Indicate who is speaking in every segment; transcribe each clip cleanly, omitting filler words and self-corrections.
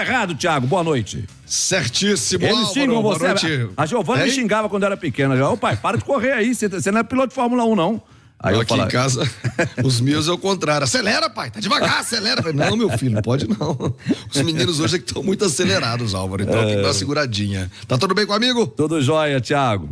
Speaker 1: errado, Thiago? Boa noite.
Speaker 2: Certíssimo,
Speaker 1: Eles
Speaker 2: Álvaro,
Speaker 1: xingam
Speaker 2: boa
Speaker 1: você.
Speaker 2: noite.
Speaker 1: A Giovana me xingava quando era pequena. Já, ô pai, para de correr aí, você não é piloto de Fórmula 1, não. Aí eu
Speaker 2: aqui
Speaker 1: falava...
Speaker 2: em casa, os meus é o contrário. Acelera, pai, tá devagar, acelera. Não, meu filho, não pode não. Os meninos hoje é que estão muito acelerados, Álvaro, então tem que dar uma seguradinha. Tá tudo bem comigo?
Speaker 1: Tudo jóia, Thiago.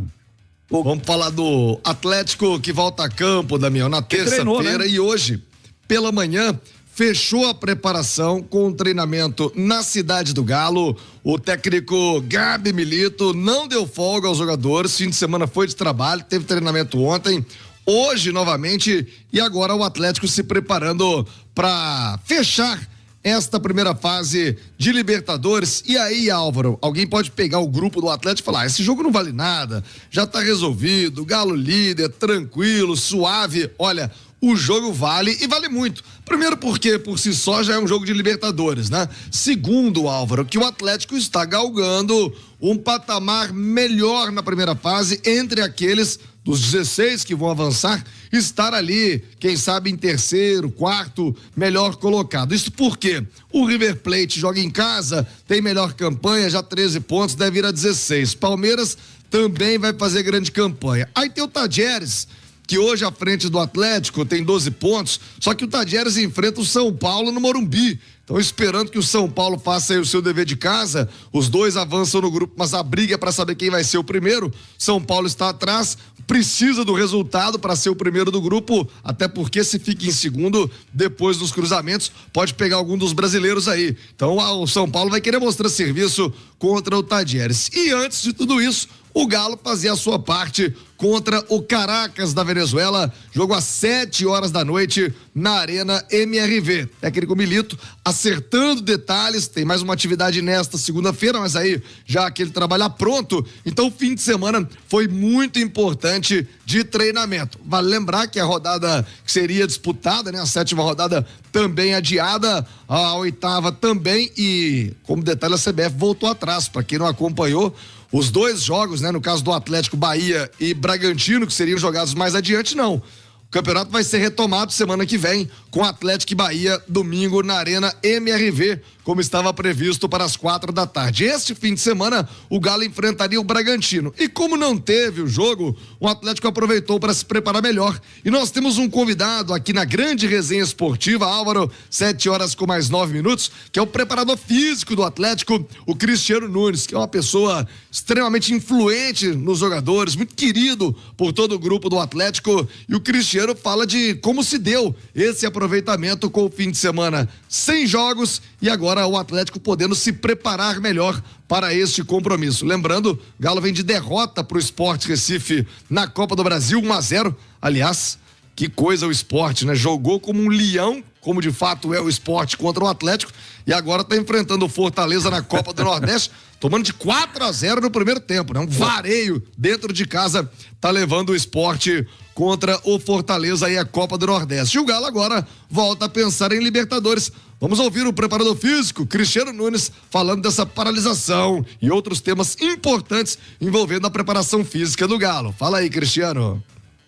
Speaker 2: Vamos falar do Atlético que volta a campo, Damião, na terça-feira, né? E hoje, pela manhã, fechou a preparação com o treinamento na Cidade do Galo. O técnico Gabi Milito não deu folga aos jogadores, fim de semana foi de trabalho, teve treinamento ontem, hoje novamente, e agora o Atlético se preparando para fechar esta primeira fase de Libertadores. E aí, Álvaro, alguém pode pegar o grupo do Atlético e falar, esse jogo não vale nada, já tá resolvido, Galo líder, tranquilo, suave. Olha, o jogo vale e vale muito. Primeiro porque por si só já é um jogo de Libertadores, né? Segundo, Álvaro, que o Atlético está galgando um patamar melhor na primeira fase entre aqueles dos 16 que vão avançar, estar ali, quem sabe em terceiro, quarto, melhor colocado. Isso porque o River Plate joga em casa, tem melhor campanha, já 13 pontos, deve ir a 16. Palmeiras também vai fazer grande campanha. Aí tem o Tadieres, que hoje à frente do Atlético tem 12 pontos, só que o Tadieres enfrenta o São Paulo no Morumbi. Então, esperando que o São Paulo faça aí o seu dever de casa, os dois avançam no grupo, mas a briga é para saber quem vai ser o primeiro. São Paulo está atrás, precisa do resultado para ser o primeiro do grupo, até porque se fica em segundo, depois dos cruzamentos, pode pegar algum dos brasileiros aí. Então, o São Paulo vai querer mostrar serviço contra o Tadieres. E antes de tudo isso, o Galo fazia a sua parte contra o Caracas da Venezuela, jogo às 7h da noite na Arena MRV. Técnico Milito acertando detalhes, tem mais uma atividade nesta segunda-feira, mas aí já aquele trabalho pronto, então o fim de semana foi muito importante de treinamento. Vale lembrar que a rodada que seria disputada, né, a 7ª rodada também adiada, a 8ª também, e como detalhe a CBF voltou atrás, para quem não acompanhou, os dois jogos, né, no caso do Atlético Bahia e Bragantino, que seriam jogados mais adiante, não. O campeonato vai ser retomado semana que vem com Atlético e Bahia, domingo na Arena MRV, como estava previsto para as 4h. Este fim de semana, o Galo enfrentaria o Bragantino. E como não teve o jogo, o Atlético aproveitou para se preparar melhor. E nós temos um convidado aqui na grande resenha esportiva, Álvaro, 7h+9, que é o preparador físico do Atlético, o Cristiano Nunes, que é uma pessoa extremamente influente nos jogadores, muito querido por todo o grupo do Atlético. E o Cristiano fala de como se deu esse aproveitamento com o fim de semana sem jogos e agora o Atlético podendo se preparar melhor para este compromisso. Lembrando, Galo vem de derrota para o Sport Recife na Copa do Brasil, 1-0. Aliás, que coisa o Sport, né? Jogou como um leão, como de fato é o Sport contra o Atlético, e agora está enfrentando o Fortaleza na Copa do Nordeste, tomando de 4-0 no primeiro tempo, né? Um vareio dentro de casa, tá levando o Sport contra o Fortaleza e a Copa do Nordeste. E o Galo agora volta a pensar em Libertadores. Vamos ouvir o preparador físico, Cristiano Nunes, falando dessa paralisação e outros temas importantes envolvendo a preparação física do Galo. Fala aí, Cristiano.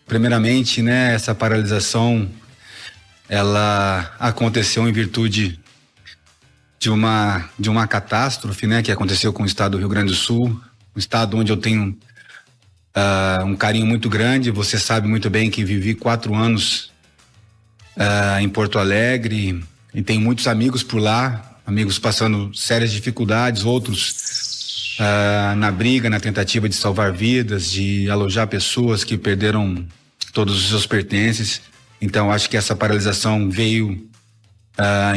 Speaker 3: Primeiramente, né, essa paralisação, ela aconteceu em virtude de uma catástrofe, né, que aconteceu com o estado do Rio Grande do Sul, um estado onde eu tenho um carinho muito grande. Você sabe muito bem que vivi 4 anos em Porto Alegre e tenho muitos amigos por lá, amigos passando sérias dificuldades, outros na briga, na tentativa de salvar vidas, de alojar pessoas que perderam todos os seus pertences. Então acho que essa paralisação veio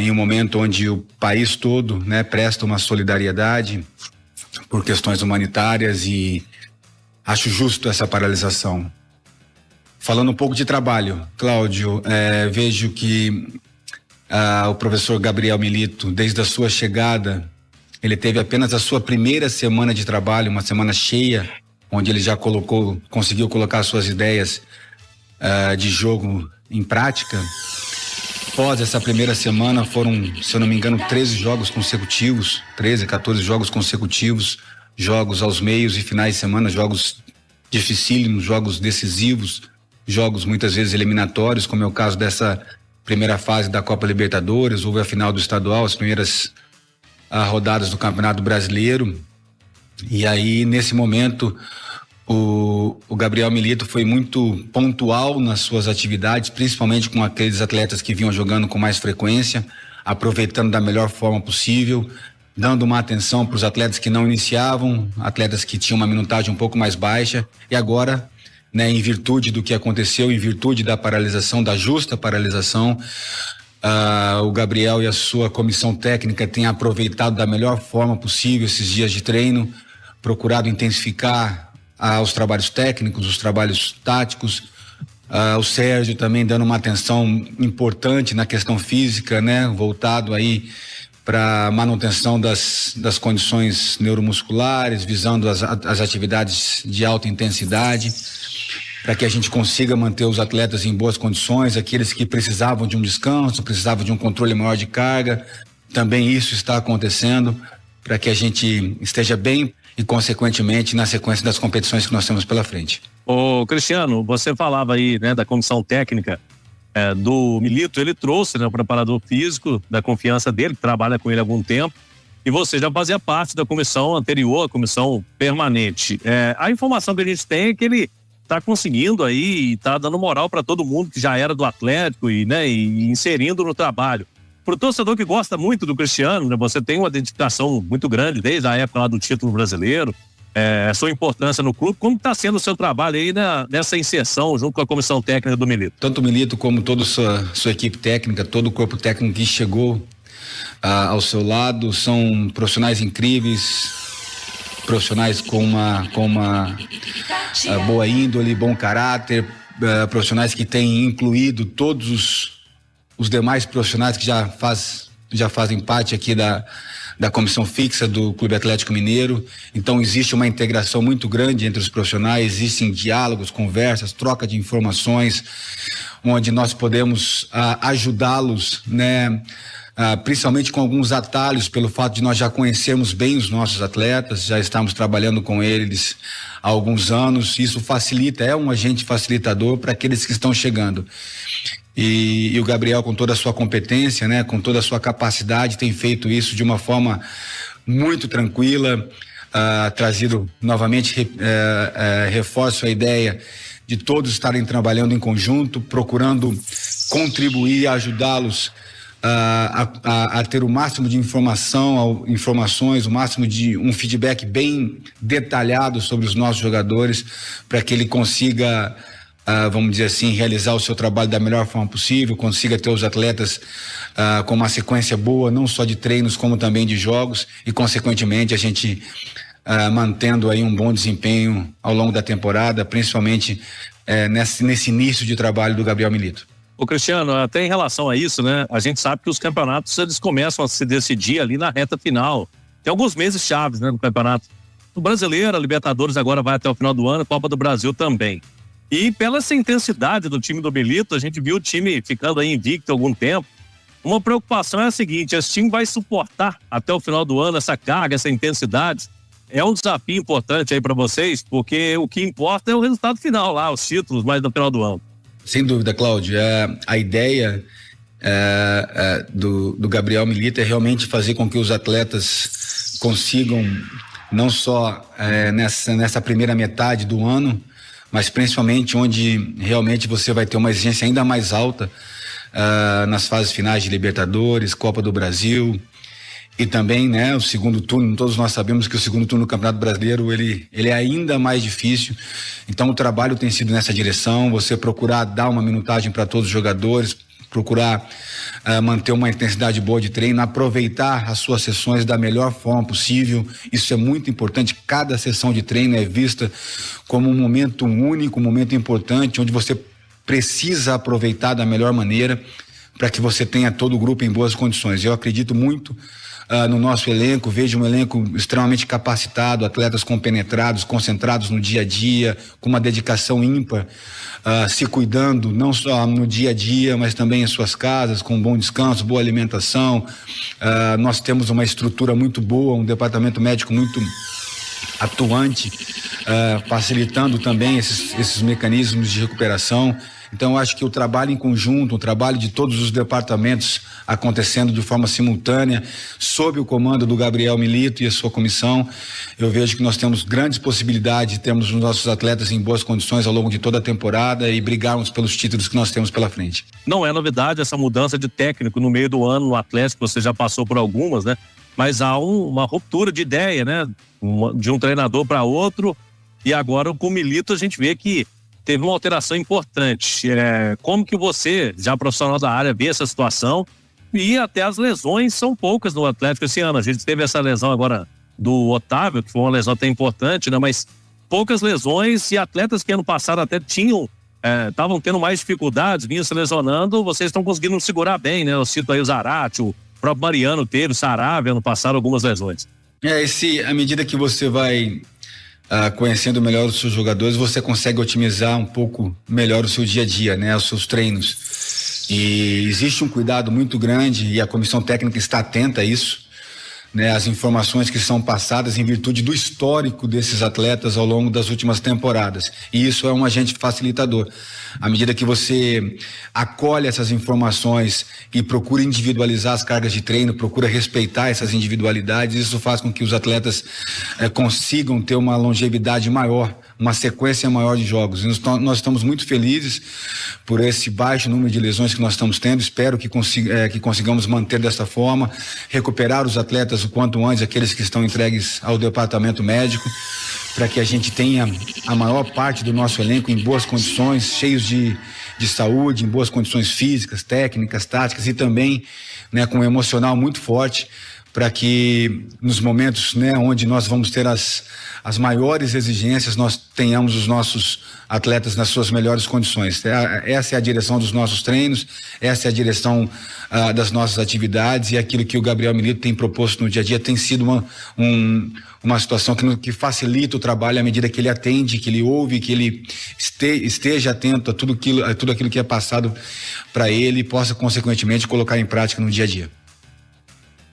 Speaker 3: em um momento onde o país todo, né, presta uma solidariedade por questões humanitárias e acho justo essa paralisação. Falando um pouco de trabalho, Cláudio, vejo que o professor Gabriel Milito, desde a sua chegada, ele teve apenas a sua primeira semana de trabalho, uma semana cheia, onde ele já conseguiu colocar suas ideias de jogo em prática. Após essa primeira semana foram, se eu não me engano, 13 jogos consecutivos, 13, 14 jogos consecutivos, jogos aos meios e finais de semana, jogos dificílimos, jogos decisivos, jogos muitas vezes eliminatórios, como é o caso dessa primeira fase da Copa Libertadores. Houve a final do estadual, as primeiras rodadas do Campeonato Brasileiro. E aí, nesse momento, o Gabriel Milito foi muito pontual nas suas atividades, principalmente com aqueles atletas que vinham jogando com mais frequência, aproveitando da melhor forma possível, dando uma atenção para os atletas que não iniciavam, atletas que tinham uma minutagem um pouco mais baixa. E agora, né, em virtude do que aconteceu, em virtude da paralisação, da justa paralisação, o Gabriel e a sua comissão técnica têm aproveitado da melhor forma possível esses dias de treino, procurado intensificar os trabalhos técnicos, os trabalhos táticos. O Sérgio também dando uma atenção importante na questão física, né, voltado aí para manutenção das condições neuromusculares, visando as atividades de alta intensidade, para que a gente consiga manter os atletas em boas condições, aqueles que precisavam de um descanso, precisavam de um controle maior de carga, também isso está acontecendo, para que a gente esteja bem e, consequentemente, na sequência das competições que nós temos pela frente.
Speaker 4: Ô, Cristiano, você falava aí, né, da comissão técnica do Milito. Ele trouxe, né, o preparador físico, da confiança dele, que trabalha com ele há algum tempo, e você já fazia parte da comissão anterior, a comissão permanente. A informação que a gente tem é que ele está conseguindo aí, está dando moral para todo mundo que já era do Atlético e inserindo no trabalho. Para o torcedor que gosta muito do Cristiano, né, você tem uma dedicação muito grande desde a época lá do título brasileiro, a sua importância no clube. Como está sendo o seu trabalho aí nessa inserção junto com a comissão técnica do Milito?
Speaker 3: Tanto o Milito como toda a sua equipe técnica, todo o corpo técnico que chegou ao seu lado, são profissionais incríveis, profissionais com uma boa índole, bom caráter, profissionais que têm incluído todos os demais profissionais que já fazem parte aqui da comissão fixa do Clube Atlético Mineiro. Então existe uma integração muito grande entre os profissionais, existem diálogos, conversas, troca de informações, onde nós podemos ajudá-los, né? Principalmente com alguns atalhos, pelo fato de nós já conhecermos bem os nossos atletas, já estamos trabalhando com eles há alguns anos. Isso facilita, é um agente facilitador para aqueles que estão chegando. E o Gabriel, com toda a sua competência, né, com toda a sua capacidade, tem feito isso de uma forma muito tranquila, trazido novamente, reforço a ideia de todos estarem trabalhando em conjunto, procurando contribuir, ajudá-los a ter o máximo de informações, o máximo de um feedback bem detalhado sobre os nossos jogadores, para que ele consiga, vamos dizer assim, realizar o seu trabalho da melhor forma possível, consiga ter os atletas com uma sequência boa, não só de treinos, como também de jogos, e consequentemente a gente mantendo aí um bom desempenho ao longo da temporada, principalmente nesse início de trabalho do Gabriel Milito.
Speaker 4: Ô, Cristiano, até em relação a isso, né, a gente sabe que os campeonatos, eles começam a se decidir ali na reta final. Tem alguns meses chaves, né, no campeonato. O Brasileiro, a Libertadores agora vai até o final do ano, a Copa do Brasil também. E pela essa intensidade do time do Milito, a gente viu o time ficando aí invicto há algum tempo. Uma preocupação é a seguinte: esse time vai suportar até o final do ano essa carga, essa intensidade? É um desafio importante aí para vocês, porque o que importa é o resultado final lá, os títulos, mais no final do ano.
Speaker 3: Sem dúvida, Cláudio. A ideia do Gabriel Milito é realmente fazer com que os atletas consigam, não só nessa primeira metade do ano, mas principalmente onde realmente você vai ter uma exigência ainda mais alta nas fases finais de Libertadores, Copa do Brasil, e também, né, o segundo turno. Todos nós sabemos que o segundo turno do Campeonato Brasileiro ele é ainda mais difícil. Então o trabalho tem sido nessa direção, você procurar dar uma minutagem para todos os jogadores, procurar manter uma intensidade boa de treino, aproveitar as suas sessões da melhor forma possível. Isso é muito importante. Cada sessão de treino é vista como um momento único, um momento importante, onde você precisa aproveitar da melhor maneira para que você tenha todo o grupo em boas condições. Eu acredito muito no nosso elenco, vejo um elenco extremamente capacitado, atletas compenetrados, concentrados no dia a dia, com uma dedicação ímpar, se cuidando não só no dia a dia, mas também em suas casas, com bom descanso, boa alimentação. Nós temos uma estrutura muito boa, um departamento médico muito atuante, facilitando também esses mecanismos de recuperação. Então eu acho que o trabalho em conjunto, o trabalho de todos os departamentos acontecendo de forma simultânea, sob o comando do Gabriel Milito e a sua comissão, eu vejo que nós temos grandes possibilidades de termos os nossos atletas em boas condições ao longo de toda a temporada e brigarmos pelos títulos que nós temos pela frente.
Speaker 4: Não é novidade essa mudança de técnico no meio do ano no Atlético, você já passou por algumas, né? Mas há uma ruptura de ideia, né? De um treinador para outro, e agora com o Milito a gente vê que teve uma alteração importante. Como que você, já profissional da área, vê essa situação? E até as lesões são poucas no Atlético esse ano. A gente teve essa lesão agora do Otávio, que foi uma lesão até importante, né? Mas poucas lesões, e atletas que ano passado até estavam tendo mais dificuldades, vinham se lesionando, vocês estão conseguindo segurar bem, né? Eu cito aí o Zarate, o próprio Mariano teve, o Saravia, ano passado, algumas lesões.
Speaker 3: À medida que você vai conhecendo melhor os seus jogadores, você consegue otimizar um pouco melhor o seu dia a dia, né? Os seus treinos. E existe um cuidado muito grande, e a comissão técnica está atenta a isso, né? As informações que são passadas em virtude do histórico desses atletas ao longo das últimas temporadas. E isso é um agente facilitador. À medida que você acolhe essas informações e procura individualizar as cargas de treino, procura respeitar essas individualidades, isso faz com que os atletas consigam ter uma longevidade maior, uma sequência maior de jogos. Nós estamos muito felizes por esse baixo número de lesões que nós estamos tendo. Espero que consigamos manter dessa forma, recuperar os atletas o quanto antes, aqueles que estão entregues ao departamento médico, para que a gente tenha a maior parte do nosso elenco em boas condições, cheios de saúde, em boas condições físicas, técnicas, táticas, e também, né, com um emocional muito forte, para que nos momentos, né, onde nós vamos ter as maiores exigências, nós tenhamos os nossos atletas nas suas melhores condições. Essa é a direção dos nossos treinos, essa é a direção das nossas atividades, e aquilo que o Gabriel Milito tem proposto no dia a dia tem sido uma situação que facilita o trabalho à medida que ele atende, que ele ouve, que ele esteja atento a tudo aquilo que é passado para ele e possa, consequentemente, colocar em prática no dia a dia.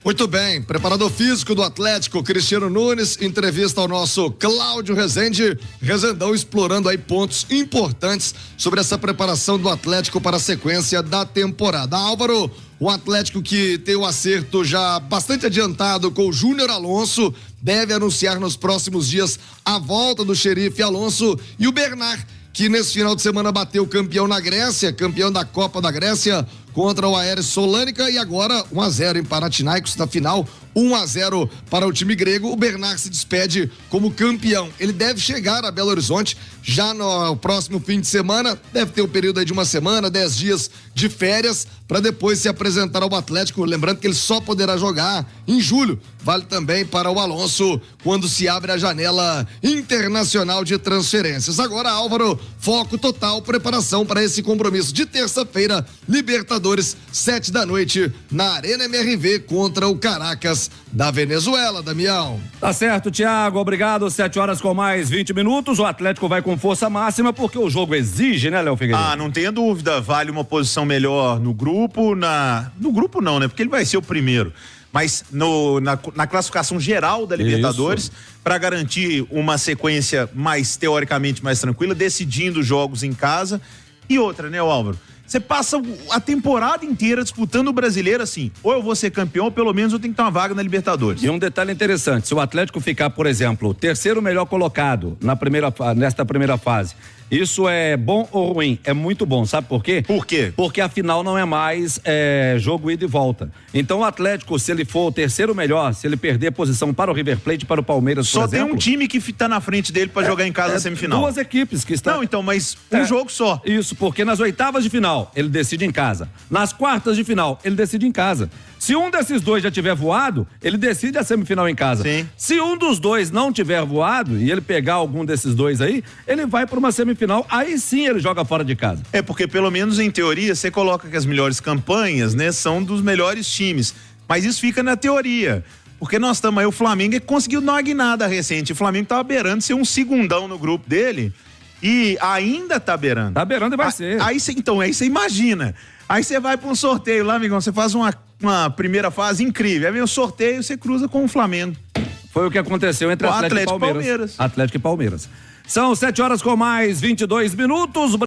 Speaker 2: Muito bem, preparador físico do Atlético, Cristiano Nunes, entrevista ao nosso Cláudio Rezende, Rezendão, explorando aí pontos importantes sobre essa preparação do Atlético para a sequência da temporada. Álvaro, o Atlético, que tem o acerto já bastante adiantado com o Júnior Alonso, deve anunciar nos próximos dias a volta do Xerife Alonso, e o Bernard, que nesse final de semana bateu campeão na Grécia, campeão da Copa da Grécia contra o Aeris Salônica, e agora 1-0 em Panathinaikos na final, 1-0 para o time grego. O Bernard se despede como campeão. Ele deve chegar a Belo Horizonte já no próximo fim de semana, deve ter um período aí de uma semana, 10 dias de férias, para depois se apresentar ao Atlético. Lembrando que ele só poderá jogar em julho. Vale também para o Alonso quando se abre a janela internacional de transferências. Agora, Álvaro, foco total, preparação para esse compromisso de terça-feira, Libertadores, 7 da noite, na Arena MRV contra o Caracas da Venezuela, Damião.
Speaker 1: Tá certo, Thiago, obrigado. 7h com mais 20 minutos. O Atlético vai com força máxima porque o jogo exige, né, Léo Figueiredo?
Speaker 5: Não tenha dúvida, vale uma posição melhor no grupo, no grupo não, né, porque ele vai ser o primeiro, mas na classificação geral da Libertadores, para garantir uma sequência teoricamente mais tranquila, decidindo jogos em casa. E outra, né, Álvaro? Você passa a temporada inteira disputando o Brasileiro assim, ou eu vou ser campeão, ou pelo menos eu tenho que ter uma vaga na Libertadores.
Speaker 1: E um detalhe interessante, se o Atlético ficar, por exemplo, terceiro melhor colocado nesta primeira fase, isso é bom ou ruim? É muito bom, sabe por quê?
Speaker 5: Por quê?
Speaker 1: Porque a final não é mais jogo ida e volta. Então o Atlético, se ele for o terceiro melhor, se ele perder posição para o River Plate, para o Palmeiras, por exemplo...
Speaker 5: Só tem um time que tá na frente dele para jogar em casa na semifinal.
Speaker 1: Duas equipes que estão...
Speaker 5: Não, então, mas um jogo só.
Speaker 1: Isso, porque nas oitavas de final, ele decide em casa. Nas quartas de final, ele decide em casa. Se um desses dois já tiver voado, ele decide a semifinal em casa.
Speaker 5: Sim.
Speaker 1: Se um dos dois não tiver voado e ele pegar algum desses dois aí, ele vai para uma semifinal, aí sim ele joga fora de casa.
Speaker 5: Porque pelo menos em teoria você coloca que as melhores campanhas, né, são dos melhores times, mas isso fica na teoria. Porque nós estamos aí, o Flamengo conseguiu dar uma guinada recente, o Flamengo tava beirando ser um segundão no grupo dele e ainda tá beirando.
Speaker 1: Tá beirando e vai ser.
Speaker 5: Aí você imagina, aí você vai para um sorteio lá, amigão, você faz uma primeira fase incrível, aí vem o sorteio, você cruza com o Flamengo.
Speaker 1: Foi o que aconteceu entre Atlético e Palmeiras. Atlético e Palmeiras. São 7h com mais 22 minutos.